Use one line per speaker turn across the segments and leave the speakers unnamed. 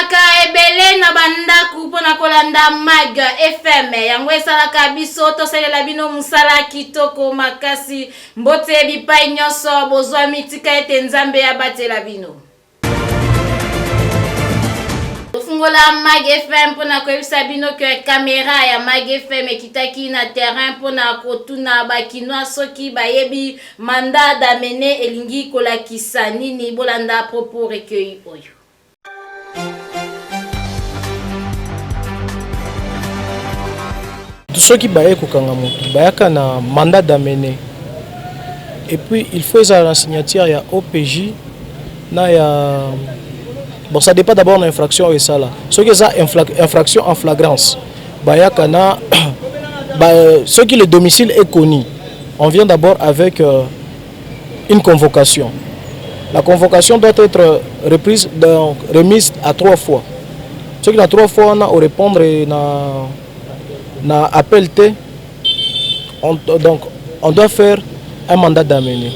ezalaka ebele na bandaku pona kolanda Mag FM yango esalaka biso tosalela bino musala kitoko makasi mbote bipai nyonso bozwa mitika ete nzambe ya batela bino. Tofungola Mag FM pona koyebisa bino ke kamera ya Mag FM ekitaki na terrain pona kotuna bakinoa soki bayebi manda damene elingi kolakisa nini bolanda propos recueil oyo.
Tous ceux qui baillent na mandat d'amener. Et puis il faut la signature, il y a OPJ, bon ça dépend d'abord de l'infraction et ça là. Ceux qui ont infraction en flagrance, ceux qui le domicile est connu, on vient d'abord avec une convocation. La convocation doit être remise à 3 fois. Ceux qui ont 3 fois, on répondre na appel T, donc on doit faire un mandat d'amener.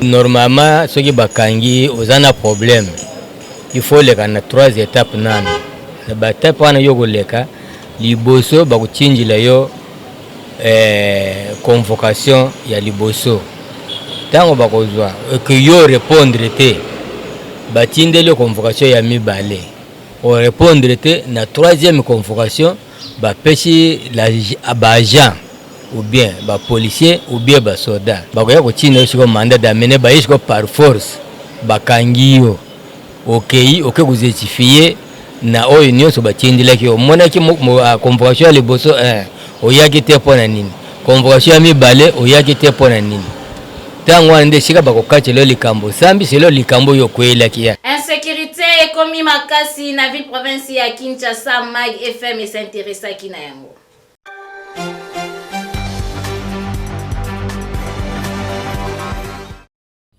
Normalement, ceux qui bakangi ont un problème. Il faut les faire 3 étapes nan. La étape wana yogo leka liboso ba kuchinji la yo convocation ya liboso. Tango ba kozwa que yo répondre te batinde le convocation ya mibale. On répondre te na 3e convocation ba pesi la agent ou bien ba policier ou bien ba soldat ba koya kochina siko mandat d'amener ba isiko par force ba kangio OK vous étifier na oyo nyonso ba tindila ki omona ki convocation le boso oyaki te pona nini convocation mi balé oyaki te pona nini tango ande sika ba kokachelo likambo sambi selo likambo yo kwela ki ya
insécurité ekomi makasi na ville province ya Kinshasa. Mag FM s'intéresse ki na yango.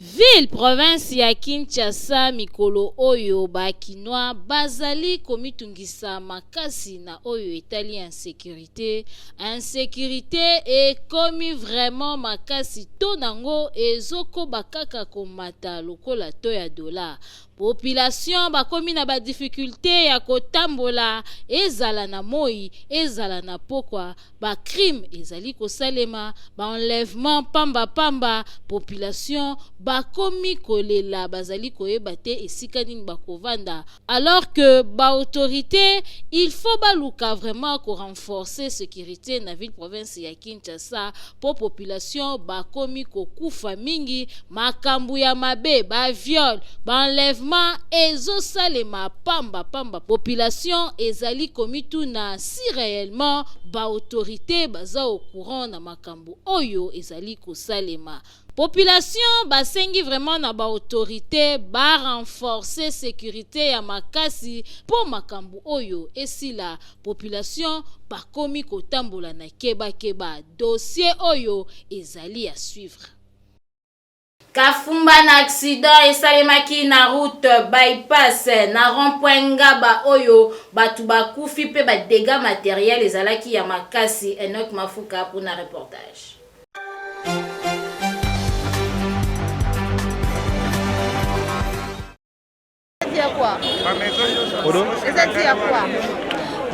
Ville province ya Kinshasa mikolo oyo bakinoa bazali komitungisa makasi na oyo etali insécurité et komi vraiment makasi to nango ezoko bakaka komata lokola to ya dollar. Population bakomi na ba difficulté ya kotambola ezala na moi ezala na pokwa ba crime ezali kosalema ba enlèvement pamba population bakomi kolela bazali koyeba te esika nini bakovanda alors que ba autorité il faut baluka vraiment ko renforcer sécurité na ville province ya Kinshasa pour population bakomi kokufa mingi makambu ya mabe ba viol ba enlèvement ezo salema pamba population ezali komitu na si réellement ba autorité baza au courant na makambu oyo ezali kosalema. Population basengi vraiment na ba autorité ba renforcer sécurité ya makasi pour makambu oyo esila population bakomi kotambola na keba dossier oyo ezali à suivre. Kafumba na accident esalemaki na route bypass na rond-point Ngaba oyo batu bakufi pe ba dégâts matériels ezalaki ya makasi. Enoch Mafuka pour na reportage.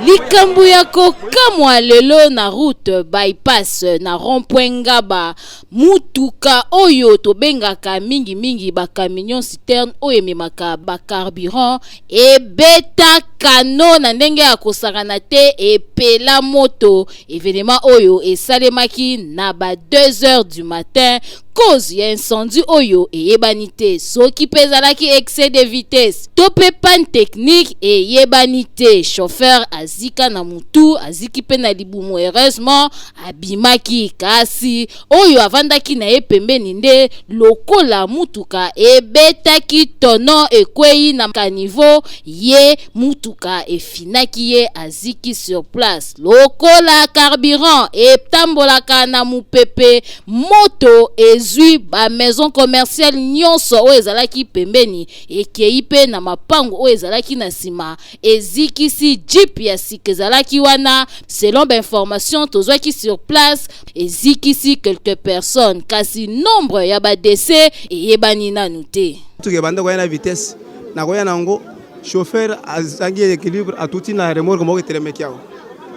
Likambu ya kokamwa lelo na route bypass na rond-point Ngaba mutuka oyo tobengaka mingi bakamion citerne oyo ememaka bacarburant ebeta kano na ndenge ya kosakana te epela moto. Événement oyo esalemaki na ba 2h du matin cause ya incendie oyo eyebani te soki pezalaki excès de vitesse to pe panne technique eyebani te. Chauffeur azika na mutu aziki pe na libumu heureusement abimaki kasi oyo avandaki na ye pembeni nde lokola mutuka ebetaki tono ekwei na kanivo ye mutuka efinaki ye aziki sur place. Lokola carburant etambolaka na mupepe moto ezui ba maison commerciale nyonso o ezalaki pembeni ekei pe na mapango o ezalaki na sima ezikisi jeep ya sikezalaki wana. Selon ba information tozwaki sur place ezikisi quelques personnes kasi nombre ya ba décès eyebani nanu te.
Tukebanda kwa na vitesse na kwa nango chauffeur azangi équilibre atuti na remorque moko telemekiao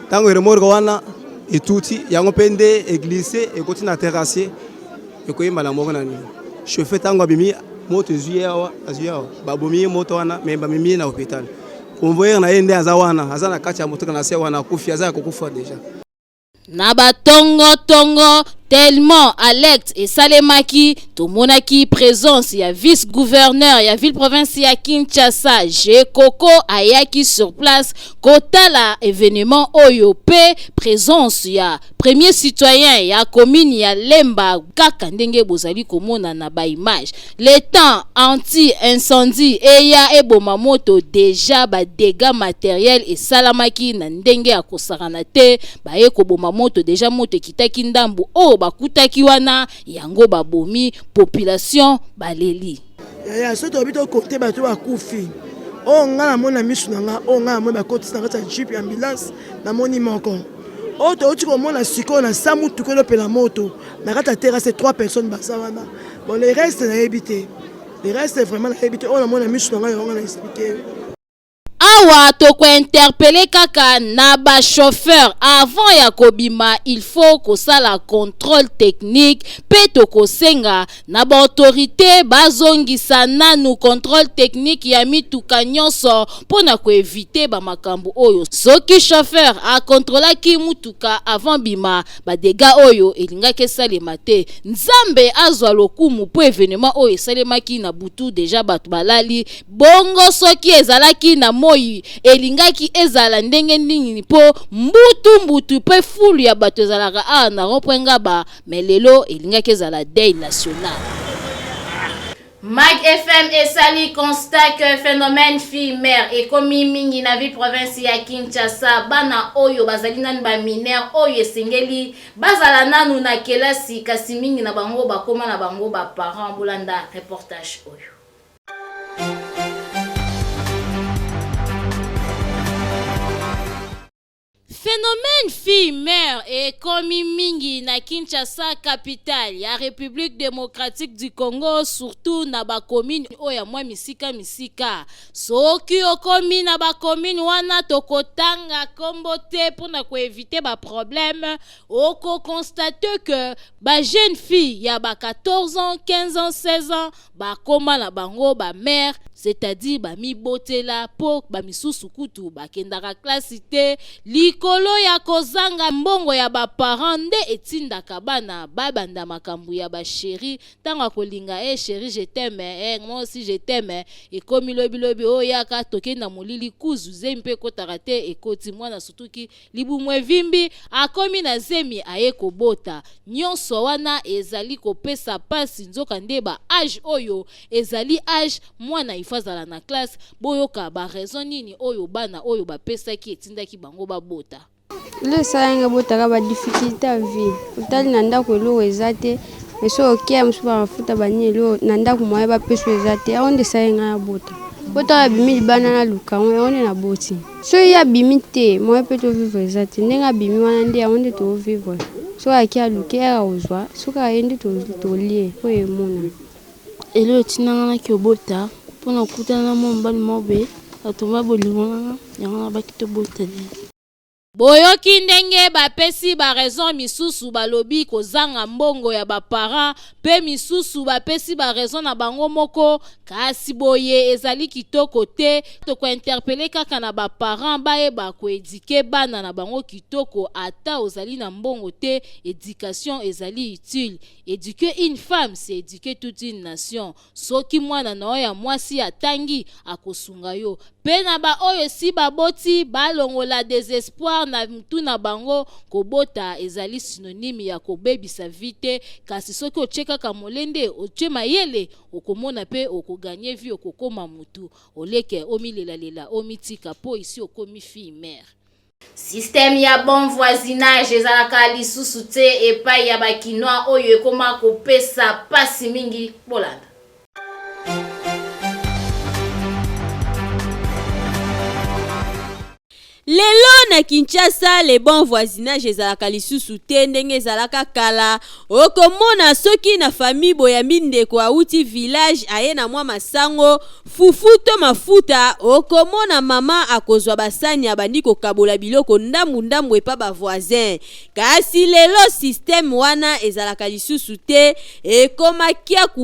tango remorque wana etuti yango pende glissé ekoti na terrassier ekoyemba na moko nani chauffeur tango abimi moto zuyawa babomi moto wana me bamimi na hôpital convoyeur na yende azawana azana kati ya moto kana se wana kufi azana kokufa déjà
na batongo tellement alerte et salemaki tomonaki présence ya vice-gouverneur ya ville province ya Kinshasa Jekoko ayaki sur place kotala événement oyo pe présence ya premier citoyen ya commune ya Lemba kaka ndenge bozali komona na ba image le temps anti-incendie eya eboma moto déjà ba dégâts matériels et salamaki na ndenge ya kosakana te baye koboma moto déjà moto kitaki ndambu o bakutaki wana yango babomi population baleli
ya soto obito côté bato bakufi o ngala mona misu nanga o ngala mo bakotisa kata jeep ambulance na moni moko o to uti ko mona siko na samu tukelo pela moto na kata terrasse 3 personnes basawana bon le reste na éviter le reste vraiment na éviter o na mona misu nanga yo ngana expliquer
awa toko interpeller kaka na ba chauffeur avant ya kobima il faut kosala contrôle technique pe toko senga na ba autorité bazongisa nanu contrôle technique ya mituka nyonso pona ko éviter ba makambo oyo soki chauffeur a contrôlaki mutuka avant bima ba dégâts oyo elingaki salema te nzambe azwa lokumu po événement oyo salemaki na butu déjà bato balali bongo soki ezalaki na moi elingaki ezala ndenge nini po mbutu pe fulu ya bato ezalaka na rompoenga ba melelo elingaki ezala deuil national. Mag FM esali constat que phénomène fille-mère ekomi mingi na ville province ya Kinshasa bana oyo bazali nanu ba mineur oyo esengeli bazala nanu na kelasi kasi mingi na bango bakoma na bango ba parents bolanda reportage oyo. Phénomène fille-mère et komi mingi na Kinshasa capitale ya République démocratique du Congo surtout na ba commune oya mwa misika soki okomi na ba commune wana tokotanga kombo te pona ko éviter ba problème oko constater que ba jeune fille ya ba 14 ans 15 ans 16 ans ba koma na bango ba mère c'est-à-dire ba mi botela po ba misusu kutu ba kendaka classe te likolo ya kozanga mbongo ya ba parents nde etindaka bana babanda makambu ya ba chéri tanga kolinga chéri je t'aime moi aussi je t'aime ekomi lobi oyaka tokenda molili kuzu zempe kotaka te ekoti mwana sutuki libumwe vimbi akomi na zemi aye kobota nyonso wana ezali kopesa pasi nzoka nde ba âge oyo ezali âge mwana ifazala na classe boyoka ba raison nini oyo bana oyo bapesaki etindaki bango babota
le sayanga botaka ba difficulté à vie utali na ndako elo ezate eso okia msuba mafuta banyelo na ndako moya ba peso ezate onde sayanga ya bota botaka bimi bana na luka onde na boti so ya bimi te moya peto vivre ezate ndenga bimi wana nde onde to vivre so akia lukera ozwa so ka yende to lie oye mona
elo tinanga na kyobota pona kutana mo mbali mobe atoma bolimona yanga bakito bota
boyoki ndenge bapesi ba raison misusu balobi kozanga mbongo ya ba parents pe misusu bapesi ba raison na bango moko kasi boye ezali kitoko te toko interpeller kaka na ba parents baye ba ko éduquer bana na bango kitoko ata ozali na mbongo te éducation ezali utile éduquer une femme c'est éduquer toute une nation soki mwana na oya mwasi atangi akosunga yo pe na ba oyo si baboti balongola désespoir na mtu na bango kobota ezali synonyme ya kobebisa vite kasi soki ocheka ka molende oche mayele okomona pe okoganye vie okokoma mutu oleke omilela omitika po isi okomi fille mère. Système ya bon voisinage ezalaka lisusu te epai ya bakinois oyo ekoma kopesa pasi mingi bolanda.
Lelo na Kinshasa, les bons voisinages ezalaka lisusu te ndenge ezalaka kala. Okomona soki na famille boyambi ndeko auti village aye na mwa masango fufuto mafuta, okomona mama akozwa basani abandi kokabola biloko ndambu epa ba voisin. Kasi lelo système wana ezalaka lisusu te, ekoma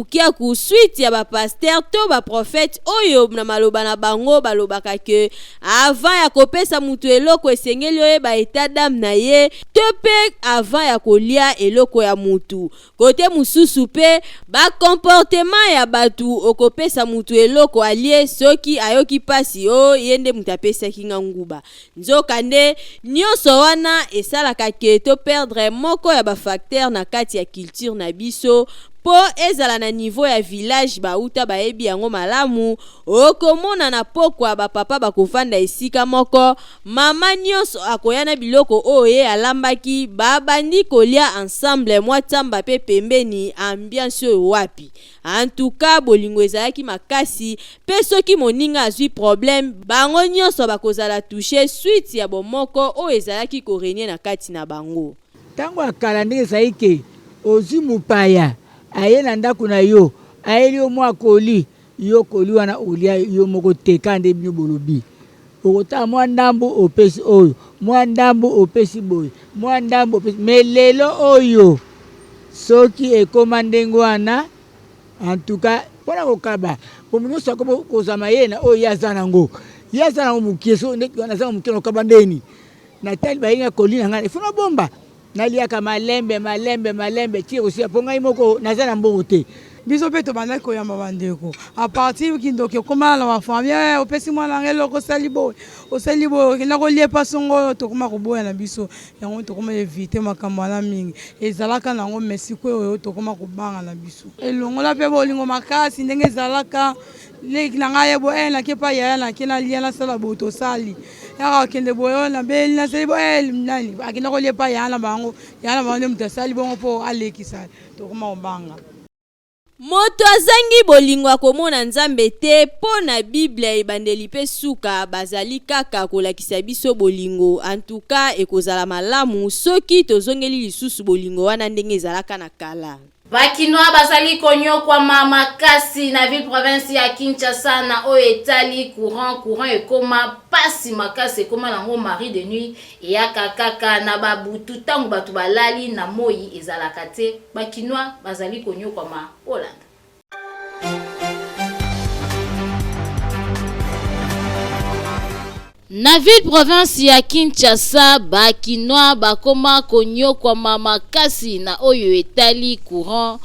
kiaku suite ya ba pasteur to ba prophète oyo na maloba na bango balobaka ke avant ya kopesa mutu eloko esengeli oyeba etat d'âme na ye to pe avant ya kolia eloko ya mutu. Kote mususu pe ba comportement ya batu okopesa mutu eloko alie soki ayoki pasi yende mutu apesaki nga nguba. Nzoka nde nyonso wana esalaka ke to perdre moko ya ba facteur na kati ya culture na biso. Po ezala na niveau ya village bauta baebi yango malamu, okomona na pokwa ba papa bakofanda esika moko, mama nyonso akoyana biloko oye alambaki, babandi kolia ensemble mwa tamba pe pembeni ambiance wapi. En tout cas bolingo ezalaki makasi, pe soki moninga azwi problème, bango nyonso bakozala touché suite ya bomoko o ezalaki korenye na kati na bango.
Tango akala ndenge zaike ozi mupaya aye na ndako na yo ayeli yo mwa koli yo koli wana olia yo moko teka nde bino bolobi okota mwa ndambo opesi oyo mwa ndambo opesi boy mwa ndambo opesi melelo oyo soki ekoma ndenge wana en tout cas pona kokaba bomuno sako kozama yena oyo yazana ngo mukieso ndeki wana za mukino kaba ndeni na tali bayinga koli na ngana ifuna bomba naliaka malembe tire aussi aponga moko nazana mbongo te
biso pe to banda ko yamba bandeko a partir kindoke koma na wa famille opesi mwana ngelo ko salibo kina ko lie pasongo to koma ko boya na biso yango to koma éviter makambo na mingi ezalaka nango merci ko to koma ko banga na biso elongola pe bolingo makasi ndenge ezalaka le kinanga yebo na kepa ya na kina lia na sala boto sali ya kende boyo na beli na salibo nani akina ko lie pa ya na bango mtasali bongo po alekisa to koma obanga.
Moto azangi bolingo akomona nzambe te po na Bible ebandeli pe suka bazali kaka kolakisa biso bolingo. En tout cas ekozala malamu soki tozongeli lisusu bolingo wana ndenge ezalaka na kala.
Bakinois bazali konyo kwa mama kasi na ville province ya Kinshasa na o etali courant ekoma pasi makasi ekoma nango mari de nuit ya kaka na babutu tangu batu balali na moi ezalaka te. Bakinois bazali konyo kwa ma Hollande. Na ville province ya Kinshasa bakinois bakoma konyo kwa mama kasi na oyo etali courant.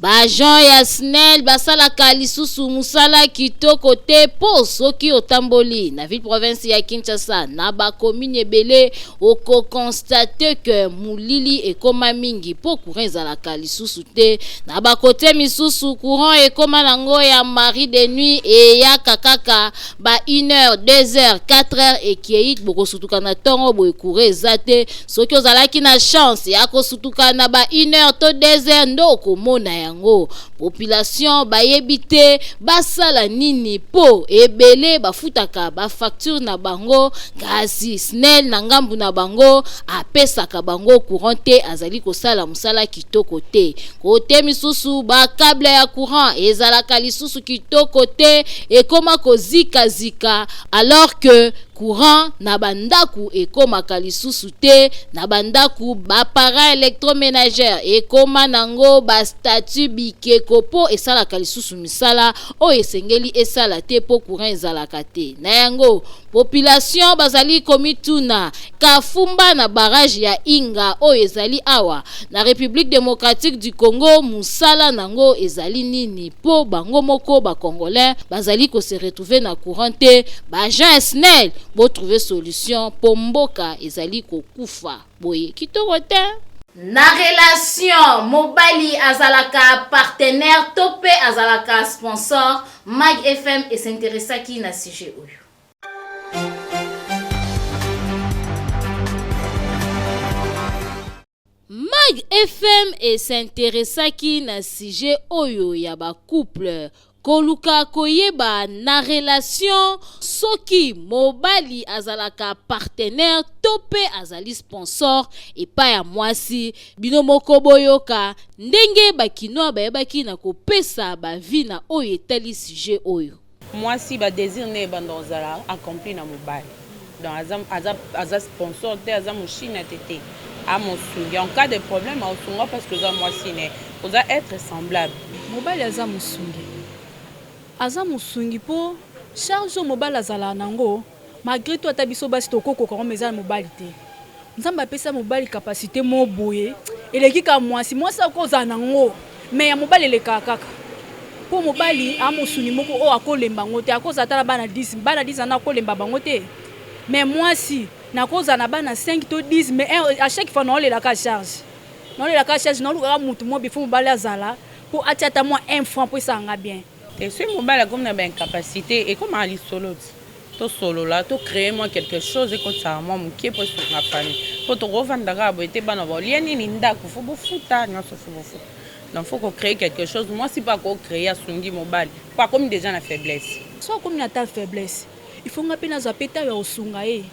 Bajan ya SNEL basalaka lisusu musala kitoko te po soki otamboli na ville province ya Kinshasa na ba commune ebele oko constate que mulili ekoma mingi po courant ezalaka lisusu te na ba kote misusu courant ekoma nango ya mari de nuit e ya kakaka ba 1h 2h 4h ekieit boko sutuka na tongo bo courant ezate soki ozalaki na chance ya ko sutuka na ba 1h to 2h ndoko mona yango population bayebite basala nini po ebele bafutaka ba facture na bango kasi SNEL na ngambu na bango apesaka bango courant te azali kosala musala kitoko te kote misusu ba câble ya courant ezalaka lisusu kitoko te ekoma kozika alors que courant na bandaku ekomaka lisusu te na bandaku ba para électroménagère ekoma nango ba statut bikeko po esalaka lisusu misala o esengeli esala te po courant ezalaka te na yango population bazali komituna kafumba na barrage ya Inga o ezali awa na République démocratique du Congo musala nango ezali nini po bango moko ba congolais bazali ko se retrouver na courant te ba agent SNEL bo trouver solution po mboka ezali kokufa boye kitoko te. Na relation mobali azalaka partenaire tope azalaka sponsor Mag FM et s'intéressaki na sujet oyo. Mag FM et s'intéressaki na sujet oyo ya ba couple koluka koyeba na relation soki mobali azalaka partenaire tope azali sponsor epai ya mwasi bino moko boyoka ndenge bakinois bayebaki na kopesa bavi na oyo etali sujet oyo.
Mwasi ba désir ne bandozala accompli na mobali donc aza sponsor te aza mushina tete a mosungi en cas de problème au sunga parce que za mwasi ne oza être semblable
mobali aza musungi po charge mobali azala nango malgré tout ata biso basi tokoko ko meza mobali te nzamba pesa mobali capacité mo boye eleki ka mwasi akoza nango mais ya mobali eleka kaka po mobali amosungi moko o akolemba ngote akoza tala bana 10 ana akolemba bango te mais mwasi nakoza na bana 5 to 10 mais à chaque fois non la charge non luka mutu mo bifo mobali azala po atiata moi 1 franc po sanga bien.
Et ce mobile comme na ben capacité et comme ali solo to solo là to créer moi quelque chose et comme ça moi mon qui pour sur ma famille pour to revendre bo était bana bo lieni ni ndako fo bo futa non so fo bo futa donc faut qu'on crée quelque chose moi si pas qu'on créer à sungi mobile pas comme des gens la faiblesse
soit comme na ta faiblesse il faut ngape na zapeta ya osunga e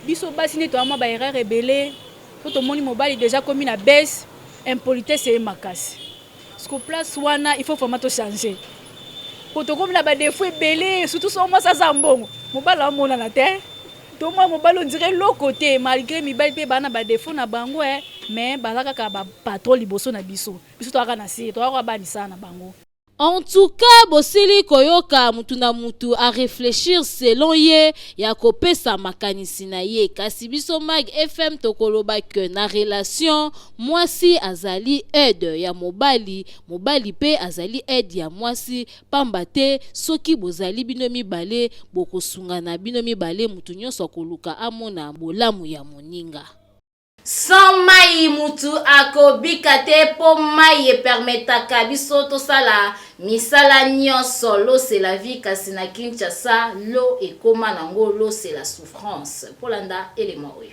biso basi ne to ama ba erreur rebelle pour to moni mobile déjà comme na baisse impolitesse et makasi ce que place wana il faut vraiment to changer. Pour te comme la défaut belé surtout sur moi ça zambongo mobile a mona na terre to moi mobile on dirait l'autre côté malgré mi bal pe bana ba défaut na bango mais balaka ka ba patron liboso na biso to aka na si to aka ba na bango.
En tout cas, bosili koyoka mutu na mutu a réfléchir selon ye ya kopesa makanisi na ye kasi biso mag FM tokoloba ke na relation mwasi azali aide ya mobali pe azali aide ya mwasi pamba te soki bozali bino mibale bokosunga na bino mibale mutu nyonso koluka amona bolamu ya moninga.
Sans mai mutu akobika te po mai permetaka biso tosala misala nyonso lo c'est la vie kasi na Kinshasa lo ekoma nango lo c'est la souffrance polanda élément oyo.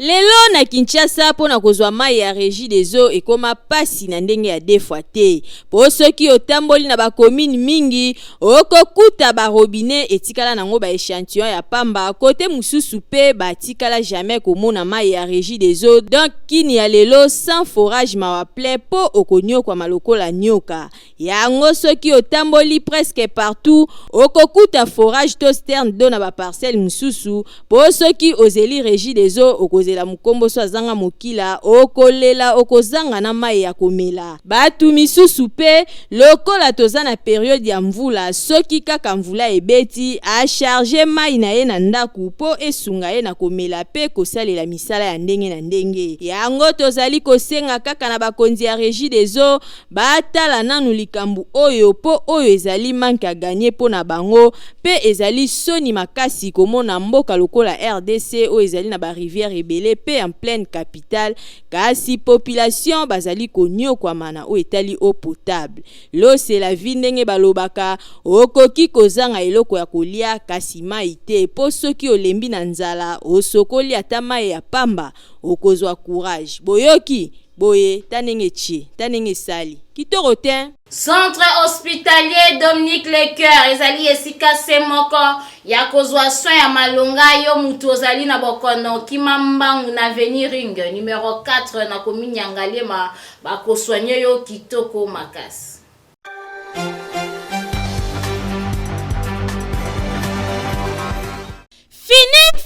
Lelo na Kinshasa pona kozwa mai ya régie des eaux ekoma pasi na ndenge ya defwa te. Po soki otamboli na ba commune mingi okokuta ba robinet etikala nango ba échantillon ya pamba kote mususu pe ba tikala jamais komona mai ya régie des eaux donc kini ya lelo sans forage mawa plein po okonyo kwa malokola nyoka. Yango soki otamboli presque partout okokuta forage to sterne do na ba parcelle mususu po soki ozeli régie des eaux la mukombo so azanga mokila okolela okozanga na mai ya komela batu misusu pe lokola toza na periode ya mvula soki kaka mvula ebeti a charger mai na ye na ndaku po esunga ye na komela pe kosalela misala ya ndenge na ndenge yango tozali kosenga kaka na bakonzi ya régie des eaux batala nanu likambu oyo po oyo ezali manke a gagner po na bango pe ezali soni makasi komona mboka lokola RDC oyo ezali na ba rivière ebele pe en pleine capitale kasi population bazali konyo kwa mana o etali eau potable l'eau c'est la vie ndenge balobaka okoki kozanga eloko ya kolia kasi mai te po soki olembi na nzala osokoli ata mai ya pamba okozwa courage boyoki boye tanenge sali kitoko te.
Centre hospitalier Dominique Lecoeur ezali esika semoko ya kozwa soin ya malonga yo mutu ozali na bokono kimambangu na avenue Ring numéro 4 na commune ya Ngalema bakosoigner yo kitoko makasi.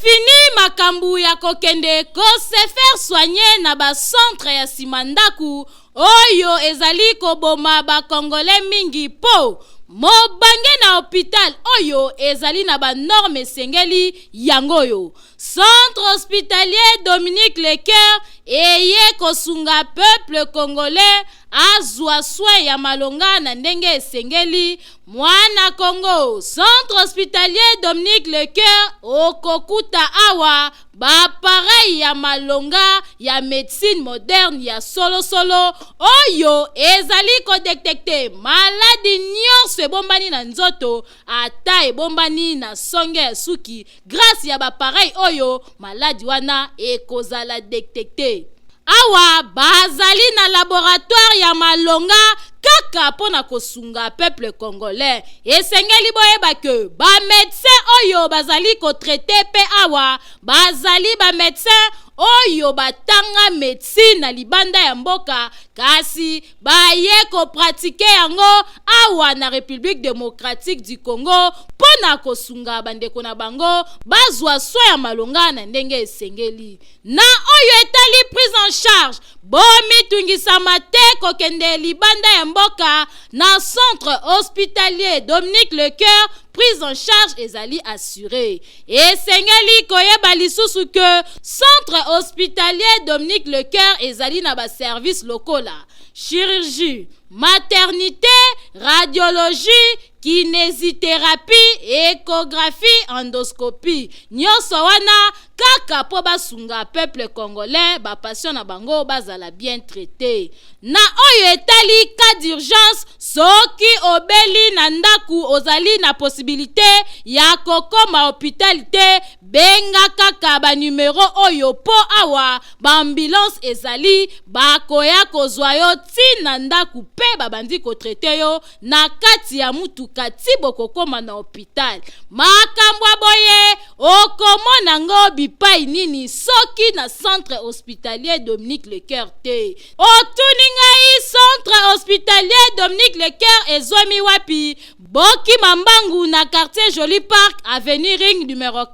Fini makambu ya kokende ko se faire soigner na ba centre ya simandaku oyo ezali koboma ba congolais mingi po mobange na hôpital oyo ezali na ba norme sengeli yangoyo. Centre hospitalier Dominique Lecoeur eye kosunga peuple congolais azwa soin ya malonga na ndenge esengeli mwana Congo. Centre hospitalier Dominique Lecoeur okokuta awa ba pareil ya malonga ya médecine moderne ya solo oyo ezali ko détecter maladie nyonso ebombani na nzoto ata ebombani na songe ya suki grâce ya ba pareil oyo maladie wana ekozala détecter. awa bazali na laboratoire ya malonga kaka pona kosunga peuple congolais. Esengeli boyeba ke ba médecin oyo bazali ko traiter pe awa bazali ba médecin oyo batanga médecine na libanda ya mboka kasi baye ko pratiquer yango awa na République démocratique du Congo pona kosunga bandeko na bango bazwa soin ya malonga na ndenge esengeli. Na oyo etali prise en charge bomi tungisama te kokende libanda ya mboka na centre hospitalier Dominique Lecoeur, prise en charge ezali assurée. Esengeli koyeba lisusu que centre hospitalier Dominique Lecoeur ezali na ba service locaux la chirurgie, maternité, radiologie, kinésithérapie, échographie, endoscopie. Nyonso wana kaka po basunga peuple congolais ba patient na bango bazala bien traité. Na oyo etali cas d'urgence soki obeli na ndaku ozali na possibilité ya kokoma hôpital benga kaka ba numéro oyo po awa ba ambulance ezali bakoya kozwa yo tina ndaku pe babandi ko traité yo na kati ya mutuka tibo kokoma na hôpital. Makambo boye okomona ngo bipai nini soki na centre hospitalier Dominique Lecoeur te. Otuningai centre hospitalier Dominique Lecoeur ezomi wapi? Boki Mambangu na quartier Joli Park, avenue Ring numéro 4,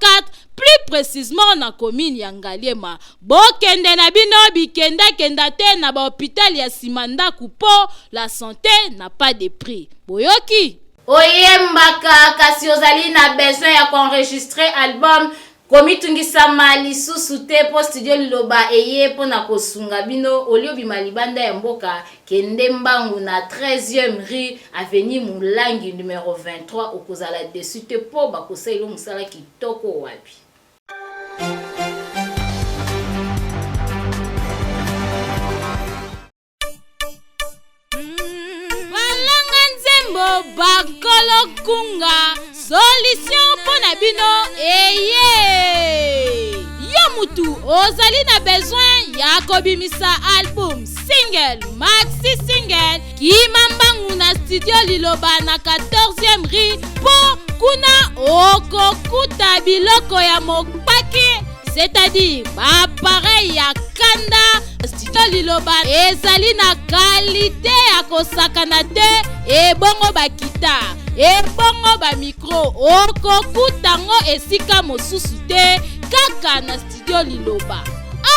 plus précisément na commune ya Ngaliema. Bokende na bino bikenda kenda te na ba hôpital ya Simanda Kupo, la santé n'a pas de prix. Boyoki
oyembaka kasi ozali na besoin ya enregistrer album komitungisama lisusu te po studio liloba eye pona kosunga bino olio bimalibanda ya mboka kende Mbangu na 13e rue avenue Mulangi numéro 23 okozala dessus te po bakoselo musala kitoko wapi. Bakolo kunga solution pona bino eye yo mutu ozali na besoin ya kobimisa album single maxi single Kimambangu na studio liloba na 14e rue po kuna okokuta biloko ya mopaki c'est-à-dire appareil ya kanda. Studio liloba ezali na qualité ya kosakana te ebongo bakita ebongo ba micro okokutango esika mosusu te kaka na studio liloba.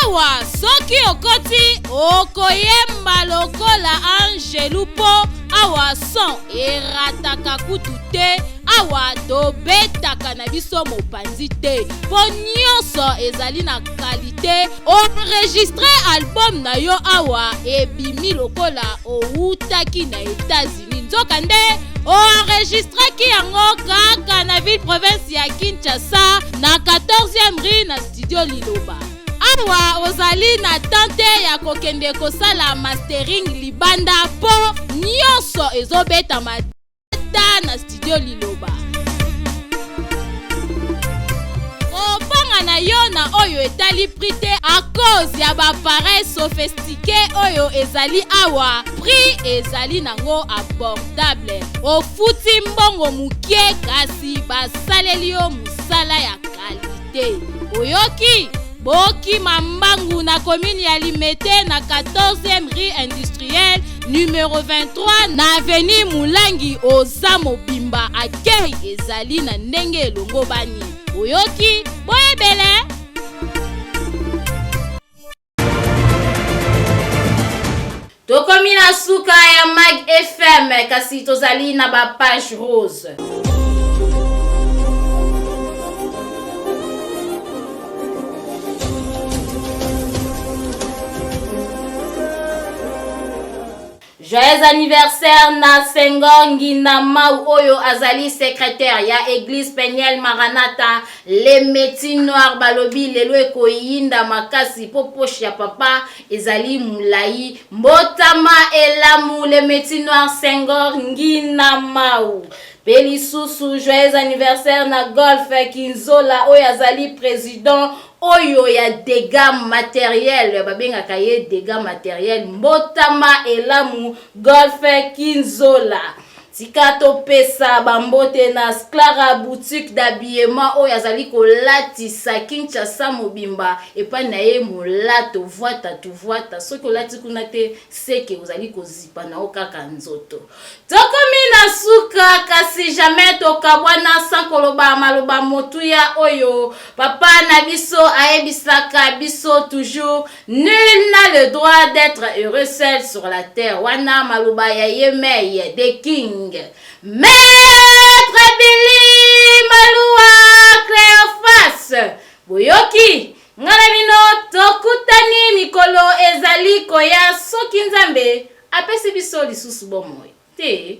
Awa soki okoti okoyemba lokola Angelu po awa son erataka kutu te awa tobetaka na biso mopanzi te po nyonso ezali na qualité. Enregistre album na yo awa ebimi lokola outaki na États-Unis nzoka nde enregistraki yango kaka na ville province ya Kinshasa na 14e rue na studio liloba. Awa ozali na tante ya kokende kosala mastering libanda po nyonso ezobeta mata na studio liloba. Kopanga na yo na oyo etali prix a cause ya ba appareil sophistiqué oyo ezali awa prix ezali nango abordable. Ofuti mbongo mukie kasi basaleli yo musala ya qualité. Oyoki Boki Mambangu na commune ya Limete na 14e rue industrielle numéro 23 na avenue Mulangi oza mobimba akei ezali na ndenge elongo bani. Oyoki boyebele tokomi na suka ya Mag FM kasi tozali na ba page rose. Joyeux anniversaire na Senghor Ngina Mau oyo azali secrétaire ya église Peniel Maranatha les métis noirs balobi lelo ekoyinda makasi popoche ya papa ezali mulai mbotama elamu les métis noirs Senghor Ngina Mau. Pelisusu joyeux anniversaire na Golf Kinzola oyo azali président oyo ya dégâts matériels babengaka ye dégâts matériels mbotama elamu Golf Kinzola. Tikato pesa bambote na Clara boutique d'habillement oyo azali kolatisa Kinshasa mobimba epa na ye molato voita soki olati kuna te seke ozali kozipa na okaka nzoto. Tokomi na suka kasi jamais tokabwana sans koloba maloba motuya oyo papa na biso aebisaka biso toujours nul n'a le droit d'être heureux seul sur la terre. Wana maloba ya Yemei de King Maître Billy Maloua Cléophas Boyoki ngana mino tokutani mikolo ezali koya soki nzambe apesi biso lisusu bomoy te